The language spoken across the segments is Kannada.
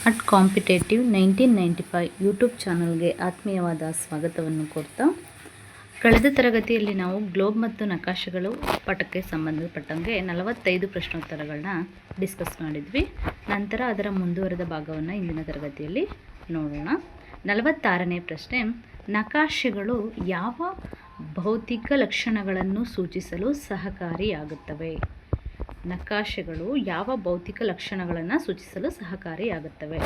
ಅಟ್ ಕಾಂಪಿಟೇಟಿವ್ 1995 ಯೂಟ್ಯೂಬ್ ಚಾನಲ್ಗೆ ಆತ್ಮೀಯವಾದ ಸ್ವಾಗತವನ್ನು ಕೊಡ್ತಾ, ಕಳೆದ ತರಗತಿಯಲ್ಲಿ ನಾವು ಗ್ಲೋಬ್ ಮತ್ತು ನಕಾಶೆಗಳು ಪಾಠಕ್ಕೆ ಸಂಬಂಧಪಟ್ಟಂಗೆ 45 ಪ್ರಶ್ನೋತ್ತರಗಳನ್ನ ಡಿಸ್ಕಸ್ ಮಾಡಿದ್ವಿ. ನಂತರ ಅದರ ಮುಂದುವರೆದ ಭಾಗವನ್ನು ಇಂದಿನ ತರಗತಿಯಲ್ಲಿ ನೋಡೋಣ. 46ನೇ ಪ್ರಶ್ನೆ, ನಕಾಶೆಗಳು ಯಾವ ಭೌತಿಕ ಲಕ್ಷಣಗಳನ್ನು ಸೂಚಿಸಲು ಸಹಕಾರಿಯಾಗುತ್ತವೆ? ನಕಾಶೆಗಳು ಯಾವ ಭೌತಿಕ ಲಕ್ಷಣಗಳನ್ನು ಸೂಚಿಸಲು ಸಹಕಾರಿಯಾಗುತ್ತವೆ?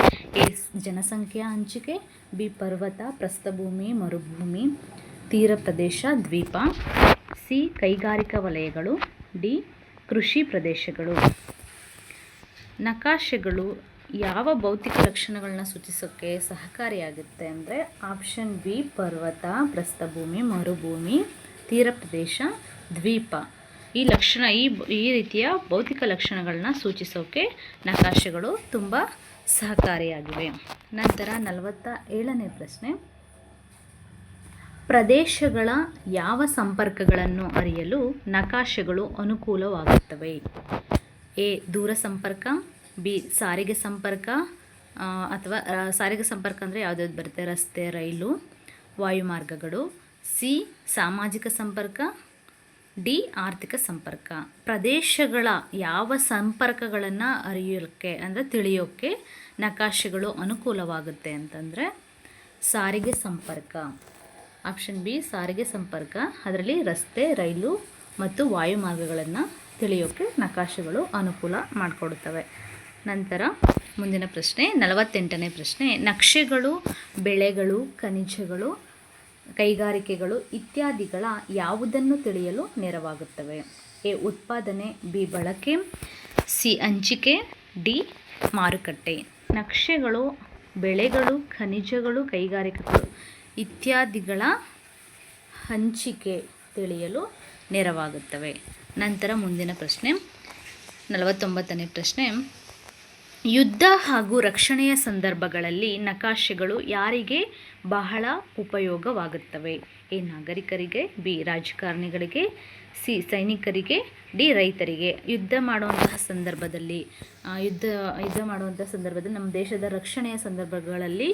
ಎ. ಜನಸಂಖ್ಯಾ ಹಂಚಿಕೆ, ಬಿ. ಪರ್ವತ, ಪ್ರಸ್ಥಭೂಮಿ, ಮರುಭೂಮಿ, ತೀರ ಪ್ರದೇಶ, ದ್ವೀಪ, ಸಿ. ಕೈಗಾರಿಕಾ ವಲಯಗಳು, ಡಿ. ಕೃಷಿ ಪ್ರದೇಶಗಳು. ನಕಾಶೆಗಳು ಯಾವ ಭೌತಿಕ ಲಕ್ಷಣಗಳನ್ನ ಸೂಚಿಸೋಕ್ಕೆ ಸಹಕಾರಿಯಾಗುತ್ತೆ ಅಂದರೆ ಆಪ್ಷನ್ ಬಿ ಪರ್ವತ, ಪ್ರಸ್ಥಭೂಮಿ, ಮರುಭೂಮಿ, ತೀರ ಪ್ರದೇಶ, ದ್ವೀಪ. ಈ ರೀತಿಯ ಭೌತಿಕ ಲಕ್ಷಣಗಳನ್ನ ಸೂಚಿಸೋಕೆ ನಕಾಶೆಗಳು ತುಂಬ ಸಹಕಾರಿಯಾಗಿವೆ. ನಂತರ 47ನೇ ಪ್ರಶ್ನೆ, ಪ್ರದೇಶಗಳ ಯಾವ ಸಂಪರ್ಕಗಳನ್ನು ಅರಿಯಲು ನಕಾಶೆಗಳು ಅನುಕೂಲವಾಗುತ್ತವೆ? ಎ. ದೂರ ಸಂಪರ್ಕ, ಬಿ. ಸಾರಿಗೆ ಸಂಪರ್ಕ ಅಥವಾ ಸಾರಿಗೆ ಸಂಪರ್ಕ ಅಂದರೆ ಯಾವುದ್ಯಾವ್ದು ಬರುತ್ತೆ? ರಸ್ತೆ, ರೈಲು, ವಾಯುಮಾರ್ಗಗಳು. ಸಿ. ಸಾಮಾಜಿಕ ಸಂಪರ್ಕ, ಡಿ. ಆರ್ಥಿಕ ಸಂಪರ್ಕ. ಪ್ರದೇಶಗಳ ಯಾವ ಸಂಪರ್ಕಗಳನ್ನು ಅರಿಯೋಕ್ಕೆ ಅಂದರೆ ತಿಳಿಯೋಕ್ಕೆ ನಕಾಶೆಗಳು ಅನುಕೂಲವಾಗುತ್ತೆ ಅಂತಂದರೆ ಸಾರಿಗೆ ಸಂಪರ್ಕ. ಆಪ್ಷನ್ ಬಿ ಸಾರಿಗೆ ಸಂಪರ್ಕ. ಅದರಲ್ಲಿ ರಸ್ತೆ, ರೈಲು ಮತ್ತು ವಾಯುಮಾರ್ಗಗಳನ್ನು ತಿಳಿಯೋಕ್ಕೆ ನಕಾಶೆಗಳು ಅನುಕೂಲ ಮಾಡಿಕೊಡುತ್ತವೆ. ನಂತರ ಮುಂದಿನ ಪ್ರಶ್ನೆ 48ನೇ ಪ್ರಶ್ನೆ, ನಕ್ಷೆಗಳು ಬೆಳೆಗಳು, ಖನಿಜಗಳು, ಕೈಗಾರಿಕೆಗಳು ಇತ್ಯಾದಿಗಳ ಯಾವುದನ್ನು ತಿಳಿಯಲು ನೆರವಾಗುತ್ತವೆ? ಎ. ಉತ್ಪಾದನೆ, ಬಿ. ಬಳಕೆ, ಸಿ. ಹಂಚಿಕೆ, ಡಿ. ಮಾರುಕಟ್ಟೆ. ನಕ್ಷೆಗಳು ಬೆಳೆಗಳು, ಖನಿಜಗಳು, ಕೈಗಾರಿಕೆಗಳು ಇತ್ಯಾದಿಗಳ ಹಂಚಿಕೆ ತಿಳಿಯಲು ನೆರವಾಗುತ್ತವೆ. ನಂತರ ಮುಂದಿನ ಪ್ರಶ್ನೆ 49ನೇ ಪ್ರಶ್ನೆ, ಯುದ್ಧ ಹಾಗೂ ರಕ್ಷಣೆಯ ಸಂದರ್ಭಗಳಲ್ಲಿ ನಕಾಶೆಗಳು ಯಾರಿಗೆ ಬಹಳ ಉಪಯೋಗವಾಗುತ್ತವೆ? ಎ. ನಾಗರಿಕರಿಗೆ, ಬಿ. ರಾಜಕಾರಣಿಗಳಿಗೆ, ಸಿ. ಸೈನಿಕರಿಗೆ, ಡಿ. ರೈತರಿಗೆ. ಯುದ್ಧ ಮಾಡುವಂತಹ ಸಂದರ್ಭದಲ್ಲಿ ನಮ್ಮ ದೇಶದ ರಕ್ಷಣೆಯ ಸಂದರ್ಭಗಳಲ್ಲಿ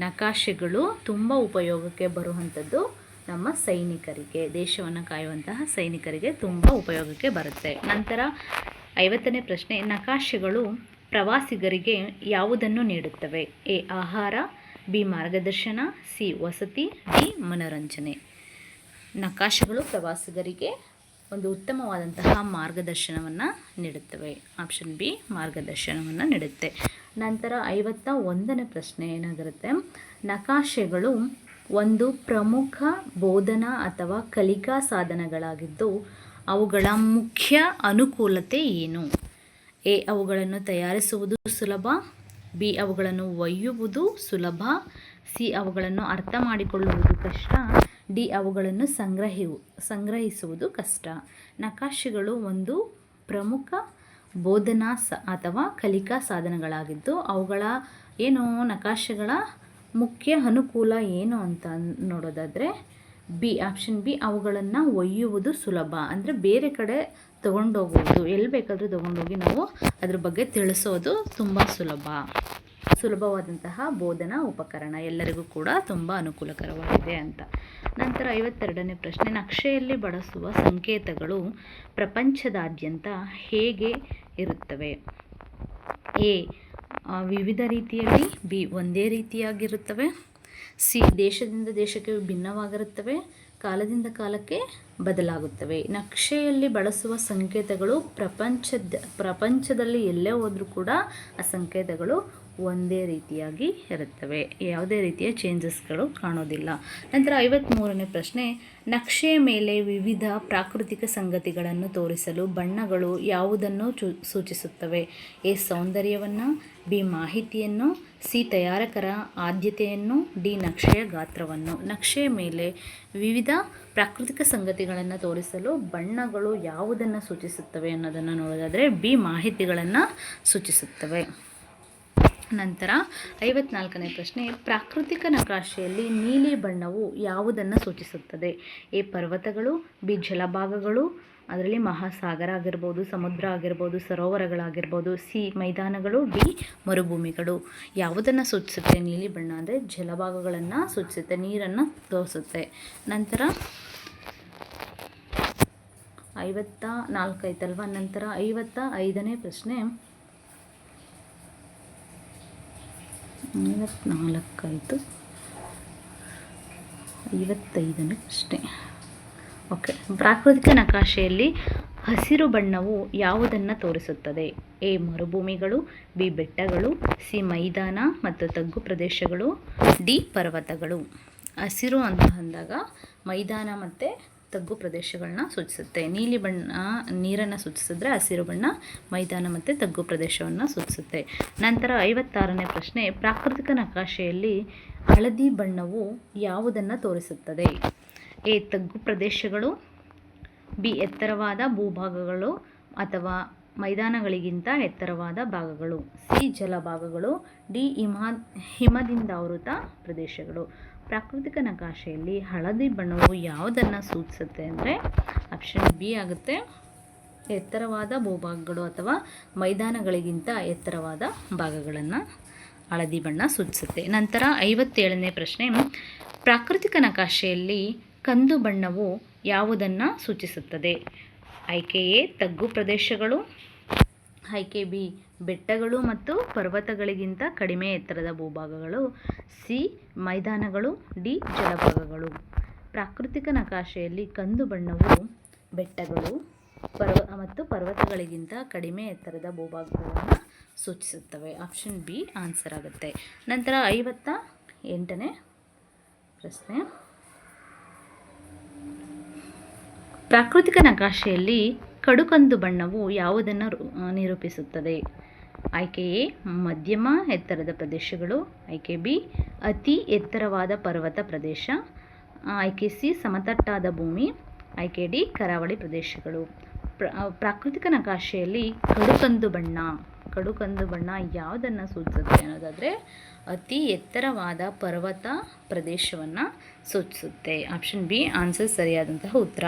ನಕಾಶೆಗಳು ತುಂಬ ಉಪಯೋಗಕ್ಕೆ ಬರುವಂಥದ್ದು ನಮ್ಮ ಸೈನಿಕರಿಗೆ, ದೇಶವನ್ನು ಕಾಯುವಂತಹ ಸೈನಿಕರಿಗೆ ತುಂಬ ಉಪಯೋಗಕ್ಕೆ ಬರುತ್ತೆ. ನಂತರ 50ನೇ ಪ್ರಶ್ನೆ, ನಕಾಶೆಗಳು ಪ್ರವಾಸಿಗರಿಗೆ ಯಾವುದನ್ನು ನೀಡುತ್ತವೆ? ಎ. ಆಹಾರ, ಬಿ. ಮಾರ್ಗದರ್ಶನ, ಸಿ. ವಸತಿ, ಡಿ. ಮನೋರಂಜನೆ. ನಕಾಶೆಗಳು ಪ್ರವಾಸಿಗರಿಗೆ ಒಂದು ಉತ್ತಮವಾದಂತಹ ಮಾರ್ಗದರ್ಶನವನ್ನು ನೀಡುತ್ತವೆ. ಆಪ್ಷನ್ ಬಿ ಮಾರ್ಗದರ್ಶನವನ್ನು ನೀಡುತ್ತೆ. ನಂತರ 51ನೇ ಪ್ರಶ್ನೆ ಏನಾಗಿರುತ್ತೆ, ನಕಾಶೆಗಳು ಒಂದು ಪ್ರಮುಖ ಬೋಧನಾ ಅಥವಾ ಕಲಿಕಾ ಸಾಧನಗಳಾಗಿದ್ದು ಅವುಗಳ ಮುಖ್ಯ ಅನುಕೂಲತೆ ಏನು? ಎ. ಅವುಗಳನ್ನು ತಯಾರಿಸುವುದು ಸುಲಭ, ಬಿ. ಅವುಗಳನ್ನು ಒಯ್ಯುವುದು ಸುಲಭ, ಸಿ. ಅವುಗಳನ್ನು ಅರ್ಥ ಮಾಡಿಕೊಳ್ಳುವುದು ಕಷ್ಟ, ಡಿ. ಅವುಗಳನ್ನು ಸಂಗ್ರಹಿಸುವುದು ಕಷ್ಟ. ನಕಾಶೆಗಳು ಒಂದು ಪ್ರಮುಖ ಬೋಧನಾ ಅಥವಾ ಕಲಿಕಾ ಸಾಧನಗಳಾಗಿದ್ದು ಅವುಗಳ ನಕಾಶೆಗಳ ಮುಖ್ಯ ಅನುಕೂಲ ಏನು ಅಂತ ನೋಡೋದಾದರೆ ಬಿ ಆಪ್ಷನ್ ಬಿ ಅವುಗಳನ್ನು ಒಯ್ಯುವುದು ಸುಲಭ. ಅಂದರೆ ಬೇರೆ ಕಡೆ ತೊಗೊಂಡೋಗೋದು, ಎಲ್ಲಿ ಬೇಕಾದರೂ ತೊಗೊಂಡೋಗಿ ನಾವು ಅದ್ರ ಬಗ್ಗೆ ತಿಳಿಸೋದು ತುಂಬ ಸುಲಭವಾದಂತಹ ಬೋಧನಾ ಉಪಕರಣ, ಎಲ್ಲರಿಗೂ ಕೂಡ ತುಂಬ ಅನುಕೂಲಕರವಾಗಿದೆ ಅಂತ. ನಂತರ 52ನೇ ಪ್ರಶ್ನೆ, ನಕ್ಷೆಯಲ್ಲಿ ಬಳಸುವ ಸಂಕೇತಗಳು ಪ್ರಪಂಚದಾದ್ಯಂತ ಹೇಗೆ ಇರುತ್ತವೆ? ಎ. ವಿವಿಧ ರೀತಿಯಲ್ಲಿ, ಬಿ. ಒಂದೇ ರೀತಿಯಾಗಿರುತ್ತವೆ, ಸಿ. ದೇಶದಿಂದ ದೇಶಕ್ಕೆ ಭಿನ್ನವಾಗಿರುತ್ತವೆ, ಕಾಲದಿಂದ ಕಾಲಕ್ಕೆ ಬದಲಾಗುತ್ತವೆ. ನಕ್ಷೆಯಲ್ಲಿ ಬಳಸುವ ಸಂಕೇತಗಳು ಪ್ರಪಂಚದಲ್ಲಿ ಎಲ್ಲೇ ಹೋದರೂ ಕೂಡ ಆ ಸಂಕೇತಗಳು ಒಂದೇ ರೀತಿಯಾಗಿ ಇರುತ್ತವೆ, ಯಾವುದೇ ರೀತಿಯ ಚೇಂಜಸ್ಗಳು ಕಾಣೋದಿಲ್ಲ. ನಂತರ 53ನೇ ಪ್ರಶ್ನೆ, ನಕ್ಷೆಯ ಮೇಲೆ ವಿವಿಧ ಪ್ರಾಕೃತಿಕ ಸಂಗತಿಗಳನ್ನು ತೋರಿಸಲು ಬಣ್ಣಗಳು ಯಾವುದನ್ನು ಸೂಚಿಸುತ್ತವೆ? ಎ. ಸೌಂದರ್ಯವನ್ನು, ಬಿ. ಮಾಹಿತಿಯನ್ನು, ಸಿ. ತಯಾರಕರ ಆದ್ಯತೆಯನ್ನು, ಡಿ. ನಕ್ಷೆಯ ಗಾತ್ರವನ್ನು. ನಕ್ಷೆಯ ಮೇಲೆ ವಿವಿಧ ಪ್ರಾಕೃತಿಕ ಸಂಗತಿಗಳನ್ನು ತೋರಿಸಲು ಬಣ್ಣಗಳು ಯಾವುದನ್ನು ಸೂಚಿಸುತ್ತವೆ ಅನ್ನೋದನ್ನು ನೋಡೋದಾದರೆ ಬಿ. ಮಾಹಿತಿಗಳನ್ನು ಸೂಚಿಸುತ್ತವೆ. ನಂತರ 54ನೇ ಪ್ರಶ್ನೆ, ಪ್ರಾಕೃತಿಕ ನಕಾಶೆಯಲ್ಲಿ ನೀಲಿ ಬಣ್ಣವು ಯಾವುದನ್ನು ಸೂಚಿಸುತ್ತದೆ? ಎ. ಪರ್ವತಗಳು, ಬಿ. ಜಲಭಾಗಗಳು, ಅದರಲ್ಲಿ ಮಹಾಸಾಗರ ಆಗಿರ್ಬೋದು, ಸಮುದ್ರ ಆಗಿರ್ಬೋದು, ಸರೋವರಗಳಾಗಿರ್ಬೋದು. ಸಿ ಮೈದಾನಗಳು. ಡಿ ಮರುಭೂಮಿಗಳು. ಯಾವುದನ್ನು ಸೂಚಿಸುತ್ತೆ ನೀಲಿ ಬಣ್ಣ ಅಂದರೆ ಜಲಭಾಗಗಳನ್ನು ಸೂಚಿಸುತ್ತೆ, ನೀರನ್ನು ತೋರಿಸುತ್ತೆ. ನಂತರ 54 ಆಯ್ತಲ್ವ. ನಂತರ 55ನೇ ಪ್ರಶ್ನೆ. 54 ಆಯಿತು. 55ನೇ ಪ್ರಶ್ನೆ. ಓಕೆ. ಪ್ರಾಕೃತಿಕ ನಕಾಶೆಯಲ್ಲಿ ಹಸಿರು ಬಣ್ಣವು ಯಾವುದನ್ನು ತೋರಿಸುತ್ತದೆ? ಎ ಮರುಭೂಮಿಗಳು, ಬಿ ಬೆಟ್ಟಗಳು, ಸಿ ಮೈದಾನ ಮತ್ತು ತಗ್ಗು ಪ್ರದೇಶಗಳು, ಡಿ ಪರ್ವತಗಳು. ಹಸಿರು ಅಂತ ಅಂದಾಗ ಮೈದಾನ ಮತ್ತು ತಗ್ಗು ಪ್ರದೇಶಗಳನ್ನ ಸೂಚಿಸುತ್ತೆ. ನೀಲಿ ಬಣ್ಣ ನೀರನ್ನು ಸೂಚಿಸಿದ್ರೆ, ಹಸಿರು ಬಣ್ಣ ಮೈದಾನ ಮತ್ತು ತಗ್ಗು ಪ್ರದೇಶವನ್ನು ಸೂಚಿಸುತ್ತೆ. ನಂತರ 56ನೇ ಪ್ರಶ್ನೆ. ಪ್ರಾಕೃತಿಕ ನಕಾಶೆಯಲ್ಲಿ ಹಳದಿ ಬಣ್ಣವು ಯಾವುದನ್ನು ತೋರಿಸುತ್ತದೆ? ಎ ತಗ್ಗು ಪ್ರದೇಶಗಳು, ಬಿ ಎತ್ತರವಾದ ಭೂಭಾಗಗಳು ಅಥವಾ ಮೈದಾನಗಳಿಗಿಂತ ಎತ್ತರವಾದ ಭಾಗಗಳು, ಸಿ ಜಲಭಾಗಗಳು, ಡಿ ಹಿಮದಿಂದಾವೃತ ಪ್ರದೇಶಗಳು. ಪ್ರಾಕೃತಿಕ ನಕಾಶೆಯಲ್ಲಿ ಹಳದಿ ಬಣ್ಣವು ಯಾವುದನ್ನು ಸೂಚಿಸುತ್ತೆ ಅಂದರೆ ಆಪ್ಷನ್ ಬಿ ಆಗುತ್ತೆ, ಎತ್ತರವಾದ ಭೂಭಾಗಗಳು ಅಥವಾ ಮೈದಾನಗಳಿಗಿಂತ ಎತ್ತರವಾದ ಭಾಗಗಳನ್ನು ಹಳದಿ ಬಣ್ಣ ಸೂಚಿಸುತ್ತೆ. ನಂತರ 57ನೇ ಪ್ರಶ್ನೆ. ಪ್ರಾಕೃತಿಕ ನಕಾಶೆಯಲ್ಲಿ ಕಂದು ಬಣ್ಣವು ಯಾವುದನ್ನು ಸೂಚಿಸುತ್ತದೆ? ಆಯ್ಕೆ ಎ ತಗ್ಗು ಪ್ರದೇಶಗಳು, ಆಯ್ಕೆ ಬಿ ಬೆಟ್ಟಗಳು ಮತ್ತು ಪರ್ವತಗಳಿಗಿಂತ ಕಡಿಮೆ ಎತ್ತರದ ಭೂಭಾಗಗಳು, ಸಿ ಮೈದಾನಗಳು, ಡಿ ಜಲಭಾಗಗಳು. ಪ್ರಾಕೃತಿಕ ನಕಾಶೆಯಲ್ಲಿ ಕಂದು ಬಣ್ಣವು ಬೆಟ್ಟಗಳು ಮತ್ತು ಪರ್ವತಗಳಿಗಿಂತ ಕಡಿಮೆ ಎತ್ತರದ ಭೂಭಾಗಗಳನ್ನು ಸೂಚಿಸುತ್ತವೆ. ಆಪ್ಷನ್ ಬಿ ಆನ್ಸರ್ ಆಗುತ್ತೆ. ನಂತರ 58ನೇ ಪ್ರಶ್ನೆ. ಪ್ರಾಕೃತಿಕ ನಕಾಶೆಯಲ್ಲಿ ಕಡುಕಂದು ಬಣ್ಣವು ಯಾವುದನ್ನು ನಿರೂಪಿಸುತ್ತದೆ? ಆಯ್ಕೆ ಎ ಮಧ್ಯಮ ಎತ್ತರದ ಪ್ರದೇಶಗಳು, ಆಯ್ಕೆ ಬಿ ಅತಿ ಎತ್ತರವಾದ ಪರ್ವತ ಪ್ರದೇಶ, ಆಯ್ಕೆ ಸಿ ಸಮತಟ್ಟಾದ ಭೂಮಿ, ಆಯ್ಕೆ ಡಿ ಕರಾವಳಿ ಪ್ರದೇಶಗಳು. ಪ್ರಾಕೃತಿಕ ನಕಾಶೆಯಲ್ಲಿ ಕಡುಕಂದು ಬಣ್ಣ ಯಾವುದನ್ನು ಸೂಚಿಸುತ್ತೆ ಅನ್ನೋದಾದರೆ ಅತಿ ಎತ್ತರವಾದ ಪರ್ವತ ಪ್ರದೇಶವನ್ನು ಸೂಚಿಸುತ್ತೆ. ಆಪ್ಷನ್ ಬಿ ಆನ್ಸರ್ ಸರಿಯಾದಂತಹ ಉತ್ತರ.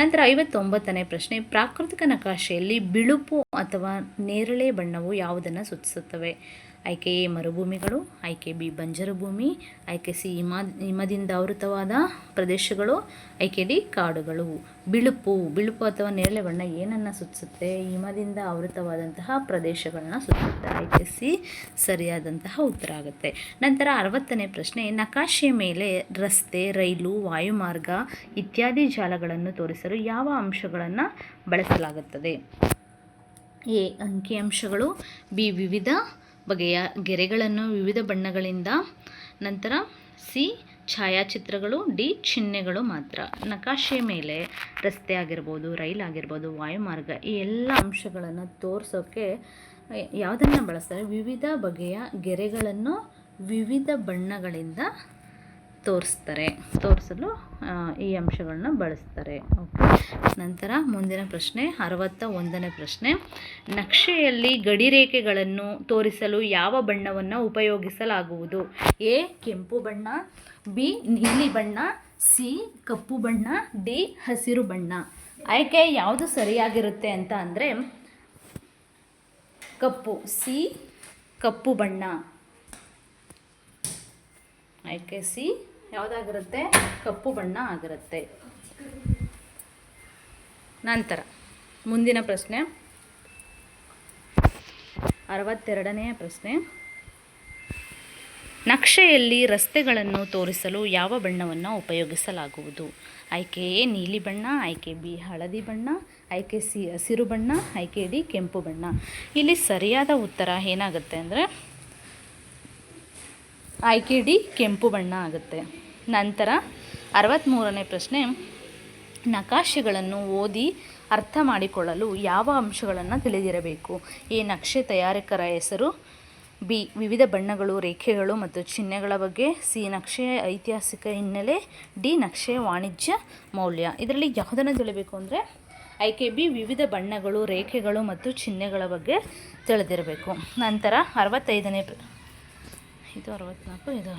ನಂತರ 59ನೇ ಪ್ರಶ್ನೆ. ಪ್ರಾಕೃತಿಕ ನಕಾಶೆಯಲ್ಲಿ ಬಿಳುಪು ಅಥವಾ ನೇರಳೆ ಬಣ್ಣವು ಯಾವುದನ್ನು ಸೂಚಿಸುತ್ತವೆ? ಆಯ್ಕೆ ಎ ಮರುಭೂಮಿಗಳು, ಆಯ್ಕೆ ಬಿ ಬಂಜರು ಭೂಮಿ, ಆಯ್ಕೆ ಸಿ ಹಿಮದಿಂದ ಆವೃತವಾದ ಪ್ರದೇಶಗಳು, ಆಯ್ಕೆ ಡಿ ಕಾಡುಗಳು. ಬಿಳುಪು ಅಥವಾ ನೇರಳೆ ಬಣ್ಣ ಏನನ್ನು ಸೂಚಿಸುತ್ತೆ? ಹಿಮದಿಂದ ಆವೃತವಾದಂತಹ ಪ್ರದೇಶಗಳನ್ನ ಸೂಚಿಸುತ್ತೆ. ಆಯ್ಕೆ ಸಿ ಸರಿಯಾದಂತಹ ಉತ್ತರ ಆಗುತ್ತೆ. ನಂತರ 60ನೇ ಪ್ರಶ್ನೆ. ನಕಾಶೆಯ ಮೇಲೆ ರಸ್ತೆ, ರೈಲು, ವಾಯುಮಾರ್ಗ ಇತ್ಯಾದಿ ಜಾಲಗಳನ್ನು ತೋರಿಸಲು ಯಾವ ಅಂಶಗಳನ್ನು ಬಳಸಲಾಗುತ್ತದೆ? ಎ ಅಂಕಿಅಂಶಗಳು, ಬಿ ವಿವಿಧ ಬಗೆಯ ಗೆರೆಗಳನ್ನು ವಿವಿಧ ಬಣ್ಣಗಳಿಂದ, ನಂತರ ಸಿ ಛಾಯಾಚಿತ್ರಗಳು, ಡಿ ಚಿಹ್ನೆಗಳು ಮಾತ್ರ. ನಕಾಶೆ ಮೇಲೆ ರಸ್ತೆ ಆಗಿರ್ಬೋದು, ರೈಲ್ ಆಗಿರ್ಬೋದು, ವಾಯುಮಾರ್ಗ ಈ ಎಲ್ಲ ಅಂಶಗಳನ್ನು ತೋರಿಸೋಕ್ಕೆ ಯಾವುದನ್ನು ಬಳಸ್ತಾರೆ? ವಿವಿಧ ಬಗೆಯ ಗೆರೆಗಳನ್ನು ವಿವಿಧ ಬಣ್ಣಗಳಿಂದ ತೋರಿಸಲು ಈ ಅಂಶಗಳನ್ನ ಬಳಸ್ತಾರೆ. ಓಕೆ. ನಂತರ ಮುಂದಿನ ಪ್ರಶ್ನೆ 61ನೇ ಪ್ರಶ್ನೆ. ನಕ್ಷೆಯಲ್ಲಿ ಗಡಿರೇಖೆಗಳನ್ನು ತೋರಿಸಲು ಯಾವ ಬಣ್ಣವನ್ನು ಉಪಯೋಗಿಸಲಾಗುವುದು? ಎ ಕೆಂಪು ಬಣ್ಣ, ಬಿ ನೀಲಿ ಬಣ್ಣ, ಸಿ ಕಪ್ಪು ಬಣ್ಣ, ಡಿ ಹಸಿರು ಬಣ್ಣ. ಆಯ್ಕೆ ಯಾವುದು ಸರಿಯಾಗಿರುತ್ತೆ ಅಂತ ಅಂದರೆ ಕಪ್ಪು, ಸಿ ಕಪ್ಪು ಬಣ್ಣ. ಆಯ್ಕೆ ಸಿ ಯಾವುದಾಗಿರುತ್ತೆ? ಕಪ್ಪು ಬಣ್ಣ ಆಗಿರುತ್ತೆ. ನಂತರ ಮುಂದಿನ ಪ್ರಶ್ನೆ 62ನೇ ಪ್ರಶ್ನೆ. ನಕ್ಷೆಯಲ್ಲಿ ರಸ್ತೆಗಳನ್ನು ತೋರಿಸಲು ಯಾವ ಬಣ್ಣವನ್ನು ಉಪಯೋಗಿಸಲಾಗುವುದು? ಆಯ್ಕೆ ಎ ನೀಲಿ ಬಣ್ಣ, ಆಯ್ಕೆ ಬಿ ಹಳದಿ ಬಣ್ಣ, ಆಯ್ಕೆ ಸಿ ಹಸಿರು ಬಣ್ಣ, ಆಯ್ಕೆ ಡಿ ಕೆಂಪು ಬಣ್ಣ. ಇಲ್ಲಿ ಸರಿಯಾದ ಉತ್ತರ ಏನಾಗುತ್ತೆ ಅಂದರೆ ಆಯ್ಕೆ ಡಿ ಕೆಂಪು ಬಣ್ಣ ಆಗುತ್ತೆ. ನಂತರ 63ನೇ ಪ್ರಶ್ನೆ. ನಕಾಶೆಗಳನ್ನು ಓದಿ ಅರ್ಥ ಮಾಡಿಕೊಳ್ಳಲು ಯಾವ ಅಂಶಗಳನ್ನು ತಿಳಿದಿರಬೇಕು? ಎ ನಕ್ಷೆ ತಯಾರಕರ ಹೆಸರು, ಬಿ ವಿವಿಧ ಬಣ್ಣಗಳು, ರೇಖೆಗಳು ಮತ್ತು ಚಿಹ್ನೆಗಳ ಬಗ್ಗೆ, ಸಿ ನಕ್ಷೆಯ ಐತಿಹಾಸಿಕ ಹಿನ್ನೆಲೆ, ಡಿ ನಕ್ಷೆಯ ವಾಣಿಜ್ಯ ಮೌಲ್ಯ. ಇದರಲ್ಲಿ ಯಾವುದನ್ನು ತಿಳಿಬೇಕು ಅಂದರೆ ಆಯ್ಕೆ ಬಿ ವಿವಿಧ ಬಣ್ಣಗಳು, ರೇಖೆಗಳು ಮತ್ತು ಚಿಹ್ನೆಗಳ ಬಗ್ಗೆ ತಿಳಿದಿರಬೇಕು. ನಂತರ 65ನೇ ಇದು 64 ಇದು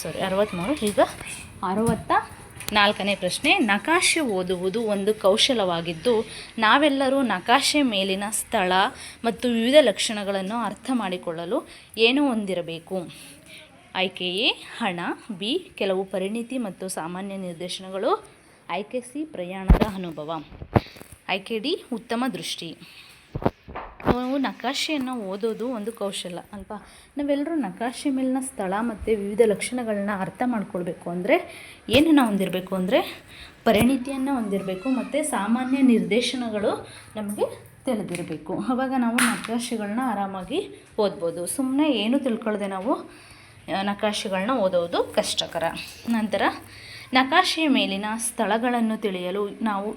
63 ಈಗ 64 4ನೇ ಪ್ರಶ್ನೆ, ನಕಾಶೆ ಓದುವುದು ಒಂದು ಕೌಶಲವಾಗಿದ್ದು ನಾವೆಲ್ಲರೂ ನಕಾಶೆ ಮೇಲಿನ ಸ್ಥಳ ಮತ್ತು ವಿವಿಧ ಲಕ್ಷಣಗಳನ್ನು ಅರ್ಥ ಮಾಡಿಕೊಳ್ಳಲು ಏನು ಹೊಂದಿರಬೇಕು? ಆಯ್ಕೆ ಎ ಹಣ, ಬಿ ಕೆಲವು ಪರಿಣಿತಿ ಮತ್ತು ಸಾಮಾನ್ಯ ನಿರ್ದೇಶನಗಳು, ಆಯ್ಕೆ ಸಿ ಪ್ರಯಾಣದ ಅನುಭವ, ಆಯ್ಕೆ ಡಿ ಉತ್ತಮ ದೃಷ್ಟಿ. ನಾವು ನಕಾಶೆಯನ್ನು ಓದೋದು ಒಂದು ಕೌಶಲ ಅಲ್ವಾ. ನಾವೆಲ್ಲರೂ ನಕಾಶೆ ಮೇಲಿನ ಸ್ಥಳ ಮತ್ತು ವಿವಿಧ ಲಕ್ಷಣಗಳನ್ನ ಅರ್ಥ ಮಾಡ್ಕೊಳ್ಬೇಕು ಅಂದರೆ ಏನನ್ನು ಹೊಂದಿರಬೇಕು ಅಂದರೆ ಪರಿಣಿತಿಯನ್ನು ಹೊಂದಿರಬೇಕು ಮತ್ತು ಸಾಮಾನ್ಯ ನಿರ್ದೇಶನಗಳು ನಮಗೆ ತಿಳಿದಿರಬೇಕು. ಆವಾಗ ನಾವು ನಕಾಶೆಗಳನ್ನ ಆರಾಮಾಗಿ ಓದ್ಬೋದು. ಸುಮ್ಮನೆ ಏನು ತಿಳ್ಕೊಳ್ಳದೆ ನಾವು ನಕಾಶೆಗಳನ್ನ ಓದೋದು ಕಷ್ಟಕರ. ನಂತರ ನಕಾಶೆಯ ಮೇಲಿನ ಸ್ಥಳಗಳನ್ನು ತಿಳಿಯಲು ನಾವು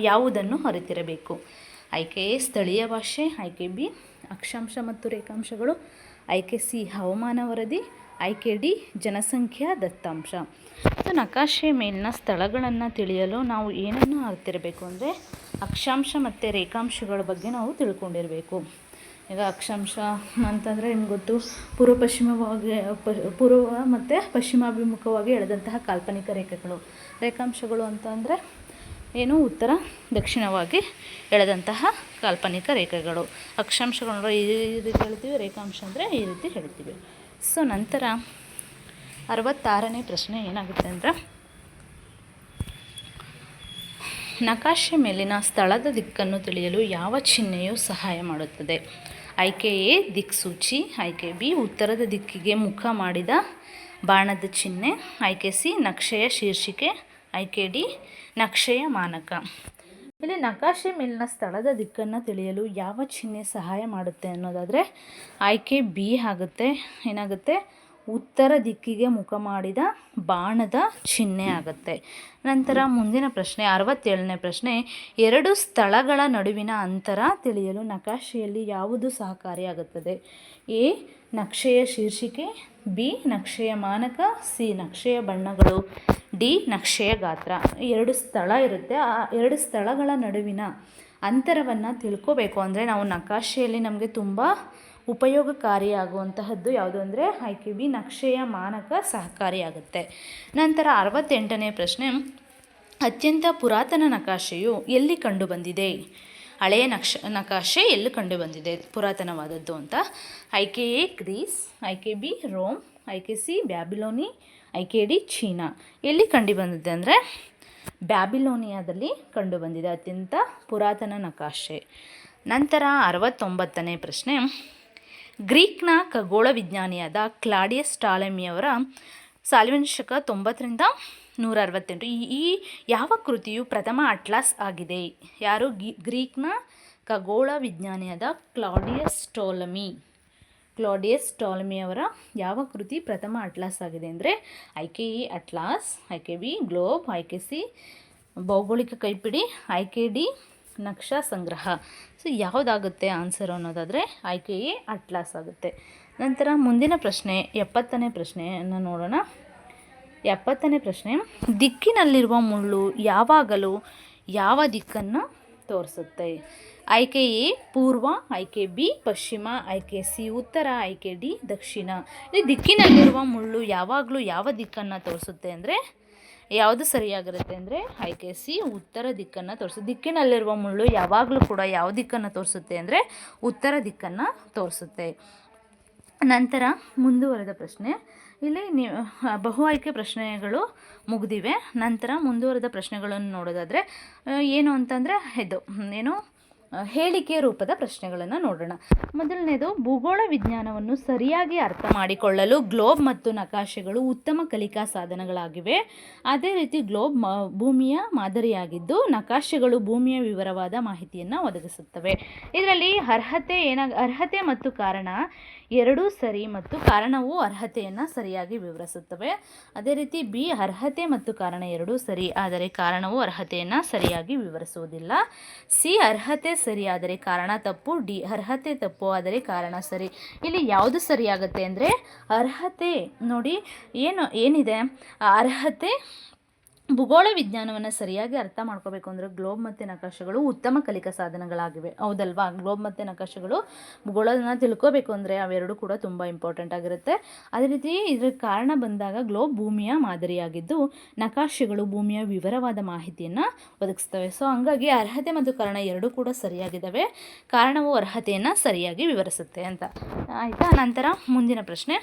ಯಾವುದನ್ನು ಅರಿತಿರಬೇಕು? ಆಯ್ಕೆ ಎ ಸ್ಥಳೀಯ ಭಾಷೆ, ಆಯ್ಕೆ ಬಿ ಅಕ್ಷಾಂಶ ಮತ್ತು ರೇಖಾಂಶಗಳು, ಆಯ್ಕೆ ಸಿ ಹವಾಮಾನ ವರದಿ, ಆಯ್ಕೆ ಡಿ ಜನಸಂಖ್ಯಾ ದತ್ತಾಂಶ. ಸೊ ನಕಾಶೆ ಮೇಲಿನ ಸ್ಥಳಗಳನ್ನು ತಿಳಿಯಲು ನಾವು ಏನನ್ನು ಅರಿತಿರಬೇಕು ಅಂದರೆ ಅಕ್ಷಾಂಶ ಮತ್ತು ರೇಖಾಂಶಗಳ ಬಗ್ಗೆ ನಾವು ತಿಳ್ಕೊಂಡಿರಬೇಕು. ಈಗ ಅಕ್ಷಾಂಶ ಅಂತಂದರೆ ನಿಮ್ಗೆ ಗೊತ್ತು, ಪೂರ್ವ ಮತ್ತು ಪಶ್ಚಿಮಾಭಿಮುಖವಾಗಿ ಎಳೆದಂತಹ ಕಾಲ್ಪನಿಕ ರೇಖೆಗಳು. ರೇಖಾಂಶಗಳು ಅಂತಂದರೆ ಏನು ಉತ್ತರ ದಕ್ಷಿಣವಾಗಿ ಎಳೆದಂತಹ ಕಾಲ್ಪನಿಕ ರೇಖೆಗಳು. ಅಕ್ಷಾಂಶಗಳು ಈ ರೀತಿ ಹೇಳ್ತೀವಿ, ರೇಖಾಂಶ ಅಂದರೆ ಈ ರೀತಿ ಹೇಳ್ತೀವಿ. ಸೊ ನಂತರ 66ನೇ ಪ್ರಶ್ನೆ ಏನಾಗುತ್ತೆ ಅಂದರೆ ನಕಾಶೆ ಮೇಲಿನ ಸ್ಥಳದ ದಿಕ್ಕನ್ನು ತಿಳಿಯಲು ಯಾವ ಚಿಹ್ನೆಯು ಸಹಾಯ ಮಾಡುತ್ತದೆ? ಆಯ್ಕೆ ಎ ದಿಕ್ಸೂಚಿ, ಆಯ್ಕೆ ಬಿ ಉತ್ತರದ ದಿಕ್ಕಿಗೆ ಮುಖ ಮಾಡಿದ ಬಾಣದ ಚಿಹ್ನೆ, ಆಯ್ಕೆ ಸಿ ನಕ್ಷೆಯ ಶೀರ್ಷಿಕೆ, ಆಯ್ಕೆ ಡಿ ನಕ್ಷೆಯ ಮಾನಕ. ಇಲ್ಲಿ ನಕಾಶೆ ಮೇಲಿನ ಸ್ಥಳದ ದಿಕ್ಕನ್ನು ತಿಳಿಯಲು ಯಾವ ಚಿಹ್ನೆ ಸಹಾಯ ಮಾಡುತ್ತೆ ಅನ್ನೋದಾದರೆ ಆಯ್ಕೆ ಬಿ ಆಗುತ್ತೆ. ಏನಾಗುತ್ತೆ? ಉತ್ತರ ದಿಕ್ಕಿಗೆ ಮುಖ ಮಾಡಿದ ಬಾಣದ ಚಿಹ್ನೆ ಆಗುತ್ತೆ. ನಂತರ ಮುಂದಿನ ಪ್ರಶ್ನೆ 67ನೇ ಪ್ರಶ್ನೆ, ಎರಡು ಸ್ಥಳಗಳ ನಡುವಿನ ಅಂತರ ತಿಳಿಯಲು ನಕಾಶೆಯಲ್ಲಿ ಯಾವುದು ಸಹಕಾರಿಯಾಗುತ್ತದೆ? ಎ ನಕ್ಷೆಯ ಶೀರ್ಷಿಕೆ, ಬಿ ನಕ್ಷೆಯ ಮಾನಕ, ಸಿ ನಕ್ಷೆಯ ಬಣ್ಣಗಳು, ಡಿ ನಕ್ಷೆಯ ಗಾತ್ರ. ಎರಡು ಸ್ಥಳ ಇರುತ್ತೆ, ಆ ಎರಡು ಸ್ಥಳಗಳ ನಡುವಿನ ಅಂತರವನ್ನು ತಿಳ್ಕೋಬೇಕು ಅಂದರೆ ನಾವು ನಕಾಶೆಯಲ್ಲಿ ನಮಗೆ ತುಂಬ ಉಪಯೋಗಕಾರಿಯಾಗುವಂತಹದ್ದು ಯಾವುದು ಅಂದರೆ ಆಯ್ಕೆ ಬಿ ನಕ್ಷೆಯ ಮಾನಕ ಸಹಕಾರಿಯಾಗುತ್ತೆ. ನಂತರ 68ನೇ ಪ್ರಶ್ನೆ, ಅತ್ಯಂತ ಪುರಾತನ ನಕಾಶೆಯು ಎಲ್ಲಿ ಕಂಡುಬಂದಿದೆ? ಹಳೆಯ ನಕಾಶೆ ಎಲ್ಲಿ ಕಂಡುಬಂದಿದೆ ಪುರಾತನವಾದದ್ದು ಅಂತ? ಆಯ್ಕೆ ಎ ಗ್ರೀಸ್, ಆಯ್ಕೆ ಬಿ ರೋಮ್, ಆಯ್ಕೆ ಸಿ ಬ್ಯಾಬಿಲೋನಿ, ಆಯ್ಕೆ ಡಿ ಚೀನಾ. ಎಲ್ಲಿ ಕಂಡುಬಂದಿದೆ ಅಂದರೆ ಬ್ಯಾಬಿಲೋನಿಯಾದಲ್ಲಿ ಕಂಡುಬಂದಿದೆ ಅತ್ಯಂತ ಪುರಾತನ ನಕಾಶೆ. ನಂತರ 69ನೇ ಪ್ರಶ್ನೆ, ಗ್ರೀಕ್ನ ಖಗೋಳ ವಿಜ್ಞಾನಿಯಾದ ಕ್ಲಾಡಿಯಸ್ ಟಾಲೆಮಿಯವರ ಸಾಲಿನ ಶಕ 90ರಿಂದ 168 ಈ ಯಾವ ಕೃತಿಯು ಪ್ರಥಮ ಅಟ್ಲಾಸ್ ಆಗಿದೆ? ಯಾರು? ಗ್ರೀಕ್ನ ಖಗೋಳ ವಿಜ್ಞಾನಿಯಾದ ಕ್ಲಾಡಿಯಸ್ ಟಾಲೆಮಿಯವರ ಯಾವ ಕೃತಿ ಪ್ರಥಮ ಅಟ್ಲಾಸ್ ಆಗಿದೆ ಅಂದರೆ ಆಯ್ಕೆ ಎ ಅಟ್ಲಾಸ್, ಆಯ್ಕೆ ಬಿ ಗ್ಲೋಬ್, ಆಯ್ಕೆ ಸಿ ಭೌಗೋಳಿಕ ಕೈಪಿಡಿ, ಆಯ್ಕೆ ಡಿ ನಕ್ಷಾ ಸಂಗ್ರಹ. ಸೊ ಯಾವುದಾಗುತ್ತೆ ಆನ್ಸರ್ ಅನ್ನೋದಾದರೆ ಆಯ್ಕೆ ಎ ಅಟ್ಲಾಸ್ ಆಗುತ್ತೆ. ನಂತರ ಮುಂದಿನ ಪ್ರಶ್ನೆ 70ನೇ ಪ್ರಶ್ನೆಯನ್ನು ನೋಡೋಣ. 70ನೇ ಪ್ರಶ್ನೆ, ದಿಕ್ಕಿನಲ್ಲಿರುವ ಮುಳ್ಳು ಯಾವಾಗಲೂ ಯಾವ ದಿಕ್ಕನ್ನು ತೋರಿಸುತ್ತೆ? ಆಯ್ಕೆ ಎ ಪೂರ್ವ, ಆಯ್ಕೆ ಬಿ ಪಶ್ಚಿಮ, ಆಯ್ಕೆ ಸಿ ಉತ್ತರ, ಆಯ್ಕೆ ಡಿ ದಕ್ಷಿಣ. ಈ ದಿಕ್ಕಿನಲ್ಲಿರುವ ಮುಳ್ಳು ಯಾವಾಗಲೂ ಯಾವ ದಿಕ್ಕನ್ನು ತೋರಿಸುತ್ತೆ ಅಂದರೆ ಯಾವುದು ಸರಿಯಾಗಿರುತ್ತೆ ಅಂದರೆ ಆಯ್ಕೆ ಸಿ ಉತ್ತರ ದಿಕ್ಕನ್ನು ತೋರಿಸುತ್ತೆ. ದಿಕ್ಕಿನಲ್ಲಿರುವ ಮುಳ್ಳು ಯಾವಾಗಲೂ ಕೂಡ ಯಾವ ದಿಕ್ಕನ್ನು ತೋರಿಸುತ್ತೆ ಅಂದರೆ ಉತ್ತರ ದಿಕ್ಕನ್ನು ತೋರಿಸುತ್ತೆ. ನಂತರ ಮುಂದುವರೆದ ಪ್ರಶ್ನೆ, ಇಲ್ಲಿ ಬಹು ಆಯ್ಕೆ ಪ್ರಶ್ನೆಗಳು ಮುಗಿದಿವೆ. ನಂತರ ಮುಂದುವರೆದ ಪ್ರಶ್ನೆಗಳನ್ನು ನೋಡೋದಾದರೆ ಏನು ಅಂತಂದರೆ ಹೇಳಿಕೆ ರೂಪದ ಪ್ರಶ್ನೆಗಳನ್ನು ನೋಡೋಣ. ಮೊದಲನೇದು, ಭೂಗೋಳ ವಿಜ್ಞಾನವನ್ನು ಸರಿಯಾಗಿ ಅರ್ಥ ಮಾಡಿಕೊಳ್ಳಲು ಗ್ಲೋಬ್ ಮತ್ತು ನಕಾಶೆಗಳು ಉತ್ತಮ ಕಲಿಕಾ ಸಾಧನಗಳಾಗಿವೆ. ಅದೇ ರೀತಿ ಗ್ಲೋಬ್ ಭೂಮಿಯ ಮಾದರಿಯಾಗಿದ್ದು ನಕಾಶೆಗಳು ಭೂಮಿಯ ವಿವರವಾದ ಮಾಹಿತಿಯನ್ನು ಒದಗಿಸುತ್ತವೆ. ಇದರಲ್ಲಿ ಅರ್ಹತೆ ಮತ್ತು ಕಾರಣ ಎರಡೂ ಸರಿ ಮತ್ತು ಕಾರಣವು ಅರ್ಹತೆಯನ್ನು ಸರಿಯಾಗಿ ವಿವರಿಸುತ್ತವೆ. ಅದೇ ರೀತಿ ಬಿ ಅರ್ಹತೆ ಮತ್ತು ಕಾರಣ ಎರಡೂ ಸರಿ ಆದರೆ ಕಾರಣವು ಅರ್ಹತೆಯನ್ನು ಸರಿಯಾಗಿ ವಿವರಿಸುವುದಿಲ್ಲ. ಸಿ ಅರ್ಹತೆ ಸರಿ ಆದರೆ ಕಾರಣ ತಪ್ಪು, ಡಿ ಅರ್ಹತೆ ತಪ್ಪು ಆದರೆ ಕಾರಣ ಸರಿ. ಇಲ್ಲಿ ಯಾವುದು ಸರಿಯಾಗುತ್ತೆ ಅಂದರೆ ಅರ್ಹತೆ ನೋಡಿ ಏನಿದೆ ಅರ್ಹತೆ ಭೂಗೋಳ ವಿಜ್ಞಾನವನ್ನು ಸರಿಯಾಗಿ ಅರ್ಥ ಮಾಡ್ಕೋಬೇಕು ಅಂದರೆ ಗ್ಲೋಬ್ ಮತ್ತು ನಕಾಶೆಗಳು ಉತ್ತಮ ಕಲಿಕಾ ಸಾಧನಗಳಾಗಿವೆ, ಹೌದಲ್ವಾ? ಗ್ಲೋಬ್ ಮತ್ತು ನಕಾಶೆಗಳು ಭೂಗೋಳನ ತಿಳ್ಕೋಬೇಕು ಅಂದರೆ ಅವೆರಡು ಕೂಡ ತುಂಬ ಇಂಪಾರ್ಟೆಂಟ್ ಆಗಿರುತ್ತೆ. ಅದೇ ರೀತಿ ಇದರ ಕಾರಣ ಬಂದಾಗ ಗ್ಲೋಬ್ ಭೂಮಿಯ ಮಾದರಿಯಾಗಿದ್ದು ನಕಾಶೆಗಳು ಭೂಮಿಯ ವಿವರವಾದ ಮಾಹಿತಿಯನ್ನು ಒದಗಿಸ್ತವೆ. ಸೊ ಹಂಗಾಗಿ ಅರ್ಹತೆ ಮತ್ತು ಕಾರಣ ಎರಡೂ ಕೂಡ ಸರಿಯಾಗಿದ್ದಾವೆ. ಕಾರಣವು ಅರ್ಹತೆಯನ್ನು ಸರಿಯಾಗಿ ವಿವರಿಸುತ್ತೆ ಅಂತ ಆಯಿತಾ. ನಂತರ ಮುಂದಿನ ಪ್ರಶ್ನೆ,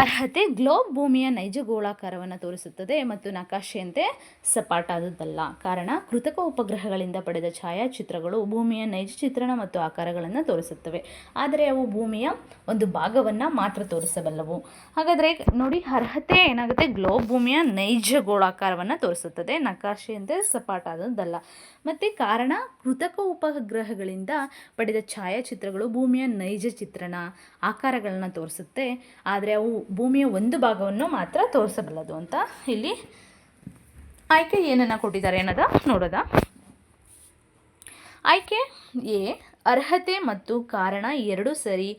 ಅರ್ಹತೆ ಗ್ಲೋಬ್ ಭೂಮಿಯ ನೈಜ ಗೋಳಾಕಾರವನ್ನು ತೋರಿಸುತ್ತದೆ ಮತ್ತು ನಕಾಶೆಯಂತೆ ಸಪಾಟಾದುದಲ್ಲ. ಕಾರಣ ಕೃತಕ ಉಪಗ್ರಹಗಳಿಂದ ಪಡೆದ ಛಾಯಾಚಿತ್ರಗಳು ಭೂಮಿಯ ನೈಜ ಚಿತ್ರಣ ಮತ್ತು ಆಕಾರಗಳನ್ನು ತೋರಿಸುತ್ತವೆ, ಆದರೆ ಅವು ಭೂಮಿಯ ಒಂದು ಭಾಗವನ್ನು ಮಾತ್ರ ತೋರಿಸಬಲ್ಲವು. ಹಾಗಾದರೆ ನೋಡಿ, ಅರ್ಹತೆ ಏನಾಗುತ್ತೆ, ಗ್ಲೋಬ್ ಭೂಮಿಯ ನೈಜ ಗೋಳಾಕಾರವನ್ನು ತೋರಿಸುತ್ತದೆ, ನಕಾಶೆಯಂತೆ ಸಪಾಟಾದುದಲ್ಲ. ಮತ್ತು ಕಾರಣ ಕೃತಕ ಉಪಗ್ರಹಗಳಿಂದ ಪಡೆದ ಛಾಯಾಚಿತ್ರಗಳು ಭೂಮಿಯ ನೈಜ ಚಿತ್ರಣ ಆಕಾರಗಳನ್ನು ತೋರಿಸುತ್ತೆ, ಆದರೆ ಅವು ಭೂಮಿಯ ಒಂದು ಭಾಗವನ್ನು ಮಾತ್ರ ತೋರಿಸಬಲ್ಲದು ಅಂತ ಇಲ್ಲಿ ಆಯ್ಕೆ ಏನನ್ನು ಕೊಟ್ಟಿದ್ದಾರೆ ಅನ್ನೋದ ನೋಡೋದ. ಆಯ್ಕೆ ಎ, ಅರ್ಹತೆ ಮತ್ತು ಕಾರಣ ಎರಡೂ ಸರಿ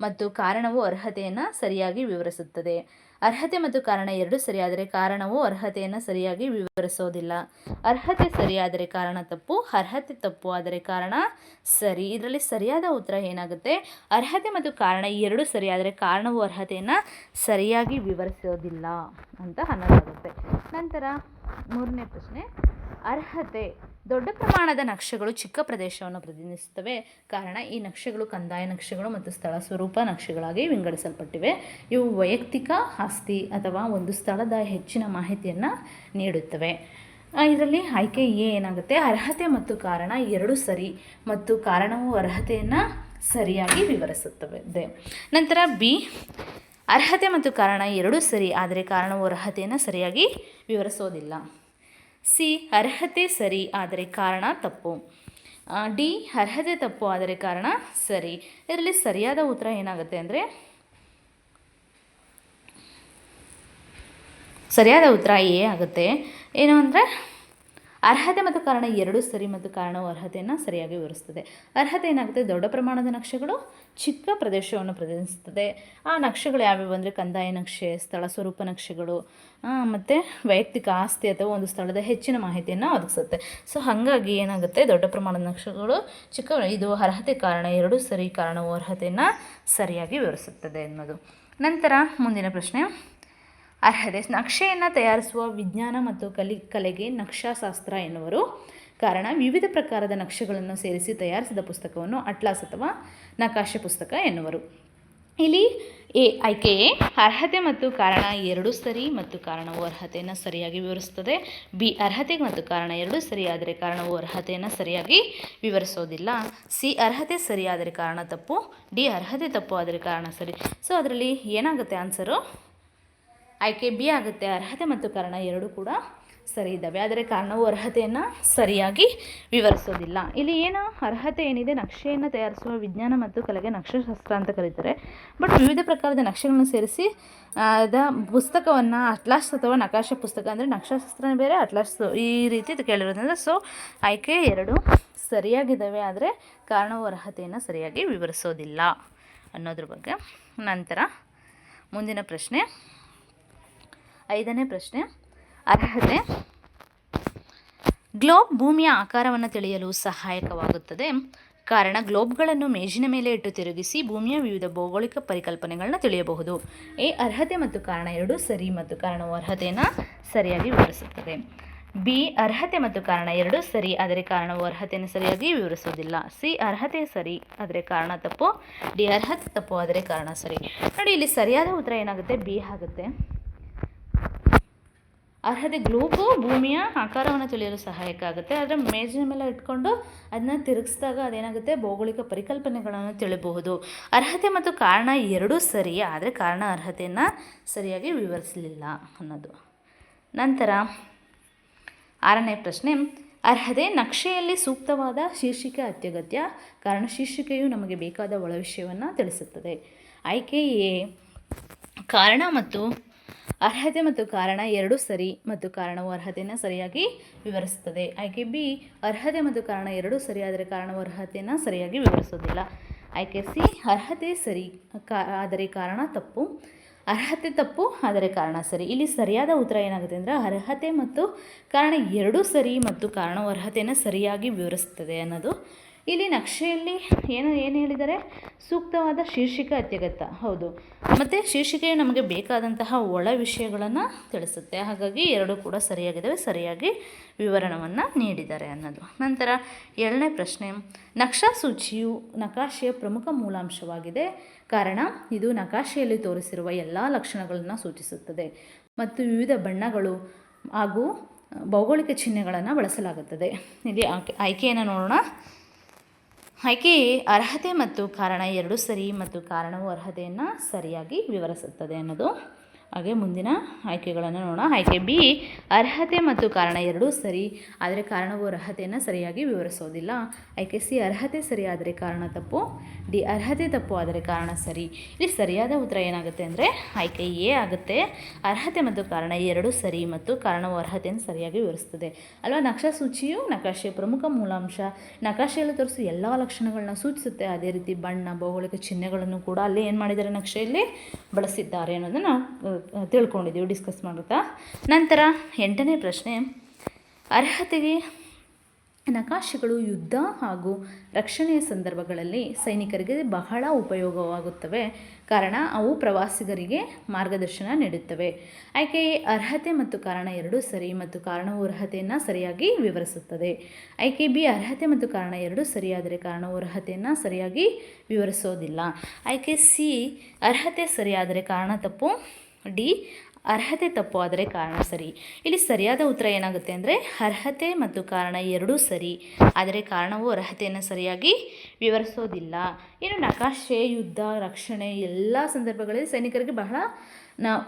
ಮತ್ತು ಕಾರಣವು ಅರ್ಹತೆಯನ್ನು ಸರಿಯಾಗಿ ವಿವರಿಸುತ್ತದೆ. ಅರ್ಹತೆ ಮತ್ತು ಕಾರಣ ಎರಡೂ ಸರಿಯಾದರೆ ಕಾರಣವು ಅರ್ಹತೆಯನ್ನು ಸರಿಯಾಗಿ ವಿವರಿಸೋದಿಲ್ಲ. ಅರ್ಹತೆ ಸರಿಯಾದರೆ ಕಾರಣ ತಪ್ಪು, ಅರ್ಹತೆ ತಪ್ಪು ಆದರೆ ಕಾರಣ ಸರಿ. ಇದರಲ್ಲಿ ಸರಿಯಾದ ಉತ್ತರ ಏನಾಗುತ್ತೆ, ಅರ್ಹತೆ ಮತ್ತು ಕಾರಣ ಎರಡೂ ಸರಿಯಾದರೆ ಕಾರಣವು ಅರ್ಹತೆಯನ್ನು ಸರಿಯಾಗಿ ವಿವರಿಸೋದಿಲ್ಲ ಅಂತ ಅನ್ನೋದಾಗುತ್ತೆ. ನಂತರ ಮೂರನೇ ಪ್ರಶ್ನೆ, ಅರ್ಹತೆ ದೊಡ್ಡ ಪ್ರಮಾಣದ ನಕ್ಷೆಗಳು ಚಿಕ್ಕ ಪ್ರದೇಶವನ್ನು ಪ್ರತಿನಿಧಿಸುತ್ತವೆ. ಕಾರಣ ಈ ನಕ್ಷೆಗಳು ಕಂದಾಯ ನಕ್ಷೆಗಳು ಮತ್ತು ಸ್ಥಳ ಸ್ವರೂಪ ನಕ್ಷೆಗಳಾಗಿ ವಿಂಗಡಿಸಲ್ಪಟ್ಟಿವೆ. ಇವು ವೈಯಕ್ತಿಕ ಆಸ್ತಿ ಅಥವಾ ಒಂದು ಸ್ಥಳದ ಹೆಚ್ಚಿನ ಮಾಹಿತಿಯನ್ನು ನೀಡುತ್ತವೆ. ಇದರಲ್ಲಿ ಆಯ್ಕೆ ಎ ಏನಾಗುತ್ತೆ, ಅರ್ಹತೆ ಮತ್ತು ಕಾರಣ ಎರಡೂ ಸರಿ ಮತ್ತು ಕಾರಣವು ಅರ್ಹತೆಯನ್ನು ಸರಿಯಾಗಿ ವಿವರಿಸುತ್ತದೆ. ನಂತರ ಬಿ, ಅರ್ಹತೆ ಮತ್ತು ಕಾರಣ ಎರಡೂ ಸರಿ ಆದರೆ ಕಾರಣವು ಅರ್ಹತೆಯನ್ನು ಸರಿಯಾಗಿ ವಿವರಿಸೋದಿಲ್ಲ. ಸಿ, ಅರ್ಹತೆ ಸರಿ ಆದರೆ ಕಾರಣ ತಪ್ಪು. ಡಿ, ಅರ್ಹತೆ ತಪ್ಪು ಆದರೆ ಕಾರಣ ಸರಿ. ಇದರಲ್ಲಿ ಸರಿಯಾದ ಉತ್ತರ ಏನಾಗುತ್ತೆ ಅಂದರೆ, ಸರಿಯಾದ ಉತ್ತರ ಎ ಆಗುತ್ತೆ. ಏನು ಅಂದರೆ, ಅರ್ಹತೆ ಮತ್ತು ಕಾರಣ ಎರಡೂ ಸರಿ ಮತ್ತು ಕಾರಣವು ಅರ್ಹತೆಯನ್ನು ಸರಿಯಾಗಿ ವಿವರಿಸ್ತದೆ. ಅರ್ಹತೆ ಏನಾಗುತ್ತೆ, ದೊಡ್ಡ ಪ್ರಮಾಣದ ನಕ್ಷೆಗಳು ಚಿಕ್ಕ ಪ್ರದೇಶವನ್ನು ಪ್ರತಿನಿಧಿಸುತ್ತದೆ. ಆ ನಕ್ಷೆಗಳು ಯಾವ್ಯಾವು ಅಂದರೆ ಕಂದಾಯ ನಕ್ಷೆ, ಸ್ಥಳ ಸ್ವರೂಪ ನಕ್ಷೆಗಳು ಮತ್ತು ವೈಯಕ್ತಿಕ ಆಸ್ತಿ ಅಥವಾ ಒಂದು ಸ್ಥಳದ ಹೆಚ್ಚಿನ ಮಾಹಿತಿಯನ್ನು ಒದಗಿಸುತ್ತೆ. ಸೊ ಹಾಗಾಗಿ ಏನಾಗುತ್ತೆ, ದೊಡ್ಡ ಪ್ರಮಾಣದ ನಕ್ಷೆಗಳು ಇದು ಅರ್ಹತೆ ಕಾರಣ ಎರಡೂ ಸರಿ, ಕಾರಣವು ಅರ್ಹತೆಯನ್ನು ಸರಿಯಾಗಿ ವಿವರಿಸುತ್ತದೆ ಅನ್ನೋದು. ನಂತರ ಮುಂದಿನ ಪ್ರಶ್ನೆ, ಅರ್ಹತೆ ನಕ್ಷೆಯನ್ನು ತಯಾರಿಸುವ ವಿಜ್ಞಾನ ಮತ್ತು ಕಲೆಗೆ ನಕ್ಷಾಶಾಸ್ತ್ರ ಎನ್ನುವರು. ಕಾರಣ ವಿವಿಧ ಪ್ರಕಾರದ ನಕ್ಷೆಗಳನ್ನು ಸೇರಿಸಿ ತಯಾರಿಸಿದ ಪುಸ್ತಕವನ್ನು ಅಟ್ಲಾಸ್ ಅಥವಾ ನಕಾಶೆ ಪುಸ್ತಕ ಎನ್ನುವರು. ಇಲ್ಲಿ ಆಯ್ಕೆ ಎ, ಅರ್ಹತೆ ಮತ್ತು ಕಾರಣ ಎರಡೂ ಸರಿ ಮತ್ತು ಕಾರಣವು ಅರ್ಹತೆಯನ್ನು ಸರಿಯಾಗಿ ವಿವರಿಸುತ್ತದೆ. ಬಿ, ಅರ್ಹತೆ ಮತ್ತು ಕಾರಣ ಎರಡೂ ಸರಿ ಆದರೆ ಕಾರಣವು ಅರ್ಹತೆಯನ್ನು ಸರಿಯಾಗಿ ವಿವರಿಸೋದಿಲ್ಲ. ಸಿ, ಅರ್ಹತೆ ಸರಿ ಆದರೆ ಕಾರಣ ತಪ್ಪು. ಡಿ, ಅರ್ಹತೆ ತಪ್ಪು ಆದರೆ ಕಾರಣ ಸರಿ. ಸೊ ಅದರಲ್ಲಿ ಏನಾಗುತ್ತೆ ಆನ್ಸರು, ಆಯ್ಕೆ ಬಿ ಆಗುತ್ತೆ. ಅರ್ಹತೆ ಮತ್ತು ಕಾರಣ ಎರಡೂ ಕೂಡ ಸರಿ ಇದ್ದಾವೆ, ಆದರೆ ಕಾರಣವು ಅರ್ಹತೆಯನ್ನು ಸರಿಯಾಗಿ ವಿವರಿಸೋದಿಲ್ಲ. ಇಲ್ಲಿ ಏನು ಅರ್ಹತೆ ಏನಿದೆ, ನಕ್ಷೆಯನ್ನು ತಯಾರಿಸುವ ವಿಜ್ಞಾನ ಮತ್ತು ಕಲೆಗೆ ನಕ್ಷಾಶಾಸ್ತ್ರ ಅಂತ ಕರೀತಾರೆ. ಬಟ್ ವಿವಿಧ ಪ್ರಕಾರದ ನಕ್ಷೆಗಳನ್ನು ಸೇರಿಸಿ ಪುಸ್ತಕವನ್ನು ಅಟ್ಲಾಸ್ ಅಥವಾ ನಕಾಶೆ ಪುಸ್ತಕ ಅಂದರೆ ನಕ್ಷಾಶಾಸ್ತ್ರನೇ ಬೇರೆ, ಅಟ್ಲಾಸ್ ಈ ರೀತಿ ಕೇಳಿರೋದ್ರಿಂದ ಸೊ ಆಯ್ಕೆ ಎರಡು ಸರಿಯಾಗಿದ್ದಾವೆ, ಆದರೆ ಕಾರಣವು ಅರ್ಹತೆಯನ್ನು ಸರಿಯಾಗಿ ವಿವರಿಸೋದಿಲ್ಲ ಅನ್ನೋದ್ರ ಬಗ್ಗೆ. ನಂತರ ಮುಂದಿನ ಪ್ರಶ್ನೆ, ಐದನೇ ಪ್ರಶ್ನೆ, ಅರ್ಹತೆ ಗ್ಲೋಬ್ ಭೂಮಿಯ ಆಕಾರವನ್ನು ತಿಳಿಯಲು ಸಹಾಯಕವಾಗುತ್ತದೆ. ಕಾರಣ ಗ್ಲೋಬ್ಗಳನ್ನು ಮೇಜಿನ ಮೇಲೆ ಇಟ್ಟು ತಿರುಗಿಸಿ ಭೂಮಿಯ ವಿವಿಧ ಭೌಗೋಳಿಕ ಪರಿಕಲ್ಪನೆಗಳನ್ನ ತಿಳಿಯಬಹುದು. ಎ, ಅರ್ಹತೆ ಮತ್ತು ಕಾರಣ ಎರಡೂ ಸರಿ ಮತ್ತು ಕಾರಣವು ಅರ್ಹತೆಯನ್ನು ಸರಿಯಾಗಿ ವಿವರಿಸುತ್ತದೆ. ಬಿ, ಅರ್ಹತೆ ಮತ್ತು ಕಾರಣ ಎರಡೂ ಸರಿ ಆದರೆ ಕಾರಣವು ಅರ್ಹತೆಯನ್ನು ಸರಿಯಾಗಿ ವಿವರಿಸುವುದಿಲ್ಲ. ಸಿ, ಅರ್ಹತೆ ಸರಿ ಆದರೆ ಕಾರಣ ತಪ್ಪು. ಡಿ, ಅರ್ಹತೆ ತಪ್ಪು ಆದರೆ ಕಾರಣ ಸರಿ. ನೋಡಿ, ಇಲ್ಲಿ ಸರಿಯಾದ ಉತ್ತರ ಏನಾಗುತ್ತೆ, ಬಿ ಆಗುತ್ತೆ. ಅರ್ಹತೆ ಗ್ಲೋಬು ಭೂಮಿಯ ಆಕಾರವನ್ನು ತಿಳಿಯಲು ಸಹಾಯಕ ಆಗುತ್ತೆ, ಆದರೆ ಮೇಜಿನ ಮೇಲೆ ಇಟ್ಕೊಂಡು ಅದನ್ನ ತಿರುಗಿಸಿದಾಗ ಅದೇನಾಗುತ್ತೆ, ಭೌಗೋಳಿಕ ಪರಿಕಲ್ಪನೆಗಳನ್ನು ತಿಳಿಯಬಹುದು. ಅರ್ಹತೆ ಮತ್ತು ಕಾರಣ ಎರಡೂ ಸರಿ ಆದರೆ ಕಾರಣ ಅರ್ಹತೆಯನ್ನು ಸರಿಯಾಗಿ ವಿವರಿಸಲಿಲ್ಲ ಅನ್ನೋದು. ನಂತರ ಆರನೇ ಪ್ರಶ್ನೆ, ಅರ್ಹತೆ ನಕ್ಷೆಯಲ್ಲಿ ಸೂಕ್ತವಾದ ಶೀರ್ಷಿಕೆ ಅತ್ಯಗತ್ಯ. ಕಾರಣ ಶೀರ್ಷಿಕೆಯು ನಮಗೆ ಬೇಕಾದ ಒಳ ವಿಷಯವನ್ನು ತಿಳಿಸುತ್ತದೆ. ಆಯ್ಕೆ ಎ, ಕಾರಣ ಮತ್ತು ಅರ್ಹತೆ ಮತ್ತು ಕಾರಣ ಎರಡೂ ಸರಿ ಮತ್ತು ಕಾರಣವು ಅರ್ಹತೆಯನ್ನು ಸರಿಯಾಗಿ ವಿವರಿಸುತ್ತದೆ. ಆಯ್ಕೆ ಬಿ, ಅರ್ಹತೆ ಮತ್ತು ಕಾರಣ ಎರಡೂ ಸರಿ ಆದರೆ ಕಾರಣವು ಅರ್ಹತೆಯನ್ನು ಸರಿಯಾಗಿ ವಿವರಿಸೋದಿಲ್ಲ. ಆಯ್ಕೆ ಸಿ ಅರ್ಹತೆ ಸರಿ ಆದರೆ ಕಾರಣ ತಪ್ಪು. ಅರ್ಹತೆ ತಪ್ಪು ಆದರೆ ಕಾರಣ ಸರಿ. ಇಲ್ಲಿ ಸರಿಯಾದ ಉತ್ತರ ಏನಾಗುತ್ತೆ ಅಂದರೆ ಅರ್ಹತೆ ಮತ್ತು ಕಾರಣ ಎರಡೂ ಸರಿ ಮತ್ತು ಕಾರಣವು ಅರ್ಹತೆಯನ್ನು ಸರಿಯಾಗಿ ವಿವರಿಸ್ತದೆ ಅನ್ನೋದು. ಇಲ್ಲಿ ನಕ್ಷೆಯಲ್ಲಿ ಏನು ಹೇಳಿದ್ದಾರೆ, ಸೂಕ್ತವಾದ ಶೀರ್ಷಿಕೆ ಅತ್ಯಗತ್ಯ. ಹೌದು, ಮತ್ತು ಶೀರ್ಷಿಕೆಯು ನಮಗೆ ಬೇಕಾದಂತಹ ಒಳ ವಿಷಯಗಳನ್ನು ತಿಳಿಸುತ್ತೆ. ಹಾಗಾಗಿ ಎರಡೂ ಕೂಡ ಸರಿಯಾಗಿದ್ದಾವೆ, ಸರಿಯಾಗಿ ವಿವರಣವನ್ನು ನೀಡಿದ್ದಾರೆ ಅನ್ನೋದು. ನಂತರ 7ನೇ ಪ್ರಶ್ನೆ, ನಕ್ಷಾಸೂಚಿಯು ನಕಾಶೆಯ ಪ್ರಮುಖ ಮೂಲಾಂಶವಾಗಿದೆ. ಕಾರಣ ಇದು ನಕಾಶೆಯಲ್ಲಿ ತೋರಿಸಿರುವ ಎಲ್ಲ ಲಕ್ಷಣಗಳನ್ನು ಸೂಚಿಸುತ್ತದೆ ಮತ್ತು ವಿವಿಧ ಬಣ್ಣಗಳು ಹಾಗೂ ಭೌಗೋಳಿಕ ಚಿಹ್ನೆಗಳನ್ನು ಬಳಸಲಾಗುತ್ತದೆ. ಇಲ್ಲಿ ಆಯ್ಕೆಯನ್ನು ನೋಡೋಣ. ಆಯ್ಕೆ ಅರ್ಹತೆ ಮತ್ತು ಕಾರಣ ಎರಡೂ ಸರಿ ಮತ್ತು ಕಾರಣವು ಅರ್ಹತೆಯನ್ನು ಸರಿಯಾಗಿ ವಿವರಿಸುತ್ತದೆ ಅನ್ನೋದು. ಹಾಗೆ ಮುಂದಿನ ಆಯ್ಕೆಗಳನ್ನು ನೋಡೋಣ. ಆಯ್ಕೆ ಬಿ ಅರ್ಹತೆ ಮತ್ತು ಕಾರಣ ಎರಡೂ ಸರಿ ಆದರೆ ಕಾರಣವು ಅರ್ಹತೆಯನ್ನು ಸರಿಯಾಗಿ ವಿವರಿಸೋದಿಲ್ಲ. ಆಯ್ಕೆ ಸಿ ಅರ್ಹತೆ ಸರಿ ಆದರೆ ಕಾರಣ ತಪ್ಪು. ಡಿ ಅರ್ಹತೆ ತಪ್ಪು ಆದರೆ ಕಾರಣ ಸರಿ. ಇಲ್ಲಿ ಸರಿಯಾದ ಉತ್ತರ ಏನಾಗುತ್ತೆ ಅಂದರೆ ಆಯ್ಕೆ ಎ ಆಗುತ್ತೆ. ಅರ್ಹತೆ ಮತ್ತು ಕಾರಣ ಎರಡೂ ಸರಿ ಮತ್ತು ಕಾರಣವು ಅರ್ಹತೆಯನ್ನು ಸರಿಯಾಗಿ ವಿವರಿಸ್ತದೆ ಅಲ್ವಾ. ನಕ್ಷಾಸೂಚಿಯು ನಕಾಶೆಯ ಪ್ರಮುಖ ಮೂಲಾಂಶ. ನಕಾಶೆಯಲ್ಲಿ ತೋರಿಸಿ ಎಲ್ಲ ಲಕ್ಷಣಗಳನ್ನ ಸೂಚಿಸುತ್ತೆ. ಅದೇ ರೀತಿ ಬಣ್ಣ, ಭೌಗೋಳಿಕ ಚಿಹ್ನೆಗಳನ್ನು ಕೂಡ ಅಲ್ಲಿ ಏನು ಮಾಡಿದ್ದಾರೆ, ನಕ್ಷೆಯಲ್ಲಿ ಬಳಸಿದ್ದಾರೆ ಅನ್ನೋದನ್ನು ನಾವು ತಿಳ್ಕೊಂಡಿದ್ದೀವಿ, ಡಿಸ್ಕಸ್ ಮಾಡುತ್ತಾ. ನಂತರ 8ನೇ ಪ್ರಶ್ನೆ, ಅರ್ಹತೆಗೆ ನಕಾಶೆಗಳು ಯುದ್ಧ ಹಾಗೂ ರಕ್ಷಣೆಯ ಸಂದರ್ಭಗಳಲ್ಲಿ ಸೈನಿಕರಿಗೆ ಬಹಳ ಉಪಯೋಗವಾಗುತ್ತವೆ. ಕಾರಣ ಅವು ಪ್ರವಾಸಿಗರಿಗೆ ಮಾರ್ಗದರ್ಶನ ನೀಡುತ್ತವೆ. ಆಯ್ಕೆ ಅರ್ಹತೆ ಮತ್ತು ಕಾರಣ ಎರಡೂ ಸರಿ ಮತ್ತು ಕಾರಣವು ಅರ್ಹತೆಯನ್ನು ಸರಿಯಾಗಿ ವಿವರಿಸುತ್ತದೆ. ಆಯ್ಕೆ ಬಿ ಅರ್ಹತೆ ಮತ್ತು ಕಾರಣ ಎರಡೂ ಸರಿ ಆದರೆ ಕಾರಣವು ಅರ್ಹತೆಯನ್ನು ಸರಿಯಾಗಿ ವಿವರಿಸೋದಿಲ್ಲ. ಆಯ್ಕೆ ಸಿ ಅರ್ಹತೆ ಸರಿ ಆದರೆ ಕಾರಣ ತಪ್ಪು. ಡಿ ಅರ್ಹತೆ ತಪ್ಪು ಆದರೆ ಕಾರಣ ಸರಿ. ಇಲ್ಲಿ ಸರಿಯಾದ ಉತ್ತರ ಏನಾಗುತ್ತೆ ಅಂದರೆ ಅರ್ಹತೆ ಮತ್ತು ಕಾರಣ ಎರಡೂ ಸರಿ ಆದರೆ ಕಾರಣವು ಅರ್ಹತೆಯನ್ನು ಸರಿಯಾಗಿ ವಿವರಿಸೋದಿಲ್ಲ. ಇನ್ನು ನಕಾಶೆ ಯುದ್ಧ, ರಕ್ಷಣೆ ಎಲ್ಲ ಸಂದರ್ಭಗಳಲ್ಲಿ ಸೈನಿಕರಿಗೆ ಬಹಳ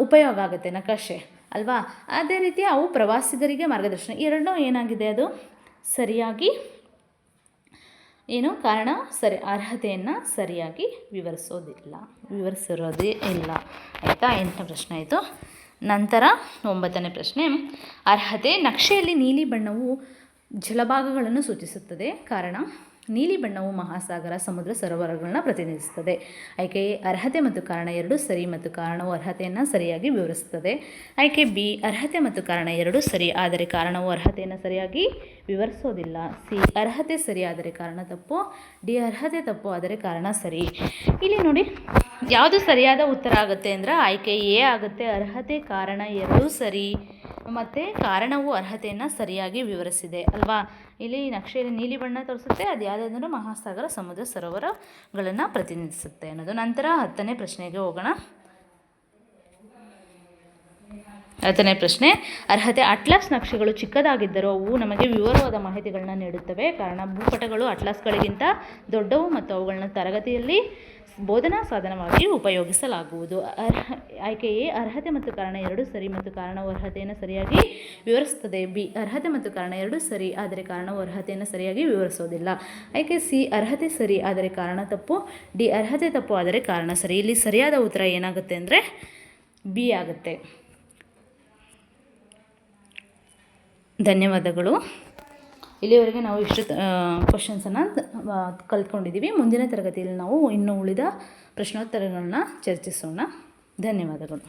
ಉಪಯೋಗ ಆಗುತ್ತೆ ನಕಾಶೆ ಅಲ್ವಾ. ಅದೇ ರೀತಿ ಅವು ಪ್ರವಾಸಿಗರಿಗೆ ಮಾರ್ಗದರ್ಶನ. ಎರಡೂ ಏನಾಗಿದೆ, ಅದು ಸರಿಯಾಗಿ ಕಾರಣ ಸರಿ ಅರ್ಹತೆಯನ್ನು ಸರಿಯಾಗಿ ವಿವರಿಸಿರೋದೇ ಇಲ್ಲ. ಆಯಿತಾ, 8ನೇ ಪ್ರಶ್ನೆ ಆಯಿತು. ನಂತರ 9ನೇ ಪ್ರಶ್ನೆ, ಅರ್ಹತೆ ನಕ್ಷೆಯಲ್ಲಿ ನೀಲಿ ಬಣ್ಣವು ಜಲಭಾಗಗಳನ್ನು ಸೂಚಿಸುತ್ತದೆ. ಕಾರಣ ನೀಲಿ ಬಣ್ಣವು ಮಹಾಸಾಗರ, ಸಮುದ್ರ, ಸರೋವರಗಳನ್ನ ಪ್ರತಿನಿಧಿಸುತ್ತದೆ. ಆಯ್ಕೆ ಅರ್ಹತೆ ಮತ್ತು ಕಾರಣ ಎರಡೂ ಸರಿ ಮತ್ತು ಕಾರಣವು ಅರ್ಹತೆಯನ್ನು ಸರಿಯಾಗಿ ವಿವರಿಸುತ್ತದೆ. ಆಯ್ಕೆ ಬಿ ಅರ್ಹತೆ ಮತ್ತು ಕಾರಣ ಎರಡೂ ಸರಿ ಆದರೆ ಕಾರಣವು ಅರ್ಹತೆಯನ್ನು ಸರಿಯಾಗಿ ವಿವರಿಸೋದಿಲ್ಲ. ಸಿ ಅರ್ಹತೆ ಸರಿ ಆದರೆ ಕಾರಣ ತಪ್ಪು. ಡಿ ಅರ್ಹತೆ ತಪ್ಪು ಆದರೆ ಕಾರಣ ಸರಿ. ಇಲ್ಲಿ ನೋಡಿ ಯಾವುದು ಸರಿಯಾದ ಉತ್ತರ ಆಗುತ್ತೆ ಅಂದರೆ ಆಯ್ಕೆ ಎ ಆಗುತ್ತೆ. ಅರ್ಹತೆ ಕಾರಣ ಎರಡೂ ಸರಿ ಮತ್ತು ಕಾರಣವು ಅರ್ಹತೆಯನ್ನು ಸರಿಯಾಗಿ ವಿವರಿಸಿದೆ ಅಲ್ವಾ. ಇಲ್ಲಿ ನಕ್ಷೆಯಲ್ಲಿ ನೀಲಿ ಬಣ್ಣ ತೋರಿಸುತ್ತೆ, ಅದು ಯಾವುದಂದ್ರೆ ಮಹಾಸಾಗರ, ಸಮುದ್ರ, ಸರೋವರಗಳನ್ನು ಪ್ರತಿನಿಧಿಸುತ್ತೆ ಅನ್ನೋದು. ನಂತರ 10ನೇ ಪ್ರಶ್ನೆಗೆ ಹೋಗೋಣ. 10ನೇ ಪ್ರಶ್ನೆ, ಅರ್ಹತೆ ಅಟ್ಲಾಸ್ ನಕ್ಷೆಗಳು ಚಿಕ್ಕದಾಗಿದ್ದರೂ ಅವು ನಮಗೆ ವಿವರವಾದ ಮಾಹಿತಿಗಳನ್ನ ನೀಡುತ್ತವೆ. ಕಾರಣ ಭೂಪಟಗಳು ಅಟ್ಲಾಸ್ಗಳಿಗಿಂತ ದೊಡ್ಡವು ಮತ್ತು ಅವುಗಳನ್ನ ತರಗತಿಯಲ್ಲಿ ಬೋಧನಾ ಸಾಧನವಾಗಿ ಉಪಯೋಗಿಸಲಾಗುವುದು. ಆಯ್ಕೆ ಎ ಅರ್ಹತೆ ಮತ್ತು ಕಾರಣ ಎರಡೂ ಸರಿ ಮತ್ತು ಕಾರಣವು ಅರ್ಹತೆಯನ್ನು ಸರಿಯಾಗಿ ವಿವರಿಸುತ್ತದೆ. ಬಿ ಅರ್ಹತೆ ಮತ್ತು ಕಾರಣ ಎರಡೂ ಸರಿ ಆದರೆ ಕಾರಣವು ಅರ್ಹತೆಯನ್ನು ಸರಿಯಾಗಿ ವಿವರಿಸೋದಿಲ್ಲ. ಆಯ್ಕೆ ಸಿ ಅರ್ಹತೆ ಸರಿ ಆದರೆ ಕಾರಣ ತಪ್ಪು. ಡಿ ಅರ್ಹತೆ ತಪ್ಪು ಆದರೆ ಕಾರಣ ಸರಿ. ಇಲ್ಲಿ ಸರಿಯಾದ ಉತ್ತರ ಏನಾಗುತ್ತೆ ಅಂದರೆ ಬಿ ಆಗುತ್ತೆ. ಧನ್ಯವಾದಗಳು. ಇಲ್ಲಿವರೆಗೆ ನಾವು ಇಷ್ಟು ಕ್ವಶನ್ಸನ್ನು ಕಲ್ತ್ಕೊಂಡಿದ್ದೀವಿ. ಮುಂದಿನ ತರಗತಿಯಲ್ಲಿ ನಾವು ಇನ್ನೂ ಉಳಿದ ಪ್ರಶ್ನೋತ್ತರಗಳನ್ನ ಚರ್ಚಿಸೋಣ. ಧನ್ಯವಾದಗಳು.